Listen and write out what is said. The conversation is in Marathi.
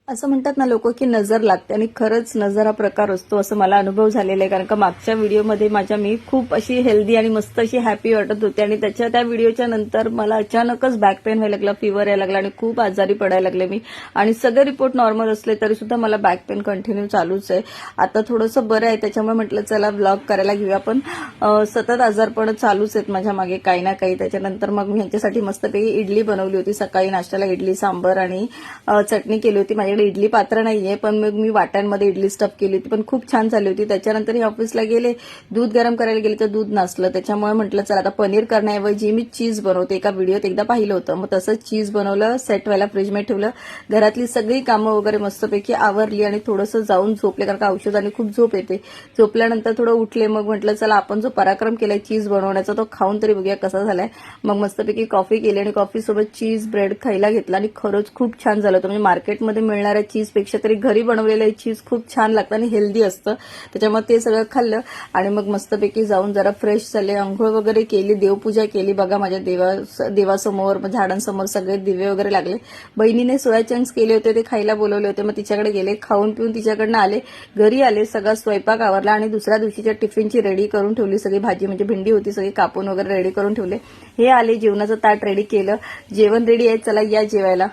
असं म्हणतात ना लोक की नजर लागते आणि खरंच नजर हा प्रकार असतो असं मला अनुभव झालेला आहे. कारण का मागच्या व्हिडिओमध्ये मी खूप अशी हेल्दी आणि मस्त अशी हॅपी वाटत होते आणि त्या व्हिडिओच्या नंतर मला अचानकच बॅक पेन व्हायला लागला, फीवर यायला लागला आणि खूप आजारी पडायला लागले मी. आणि सगळे रिपोर्ट नॉर्मल असले तरी सुद्धा मला बॅक पेन कंटिन्यू चालूच आहे. आता थोडंसं बरं आहे, त्याच्यामुळे म्हटलं चला व्लॉग करायला घेऊया. पण सतत आजारपण चालूच आहेत माझ्या मागे काही ना काही. त्याच्यानंतर मग मी ह्यांच्यासाठी मस्तपैकी इडली बनवली होती. सकाळी नाश्त्याला इडली सांबर आणि चटणी केली होती. माझ्याकडे इडली पात्र नाहीये, पण मग मी वाट्यांमध्ये इडली स्टफ केली होती, पण खूप छान झाली होती. त्याच्यानंतर हे ऑफिसला गेले, दूध गरम करायला गेले तर दूध नसलं. त्याच्यामुळे म्हटलं चला आता पनीर करण्याऐवजी मी चीज बनवते. एका व्हिडिओत एकदा पाहिलं होतं, मग तसंच चीज बनवलं, सेट व्हायला फ्रीजमध्ये ठेवलं. घरातली सगळी कामं वगैरे मस्तपैकी आवरली आणि थोडंसं जाऊन झोपले, कारण का औषधाने खूप झोप येते. झोपल्यानंतर थोडं उठले, मग म्हटलं चला आपण जो पराक्रम केलाय चीज बनवण्याचा तो खाऊन तरी बघूया कसा झालाय. मग मस्तपैकी कॉफी केली आणि कॉफी सोबत चीज ब्रेड खायला घेतला आणि खरंच खूप छान झालं होतं. म्हणजे मार्केटमध्ये मिळणाऱ्या चीज पेक्षा तरी घरी बनवलेलं चीज खूप छान लागतं आणि हेल्दी असतं. त्याच्यामुळे ते सगळं खाल्लं आणि मग मस्तपैकी जाऊन जरा फ्रेश झाले, अंघोळ वगैरे केली, देवपूजा केली. बघा माझ्या देवासमोर झाडांसमोर सगळे दिवे वगैरे लागले. बहिणीने सोया चंक्स केले होते, ते खायला बोलवले होते, मग तिच्याकडे गेले, खाऊन पिऊन तिच्याकडनं आले. घरी आले, सगळा स्वयंपाक आवरला आणि दुसऱ्या दिवशीच्या टिफिनची रेडी करून ठेवली. सगळी भाजी म्हणजे भेंडी होती, सगळी कापून वगैरे रेडी करून ठेवले. हे आले, जेवणाचं ताट रेडी केलं, जेवण रेडी आहे, चला या जेवायला.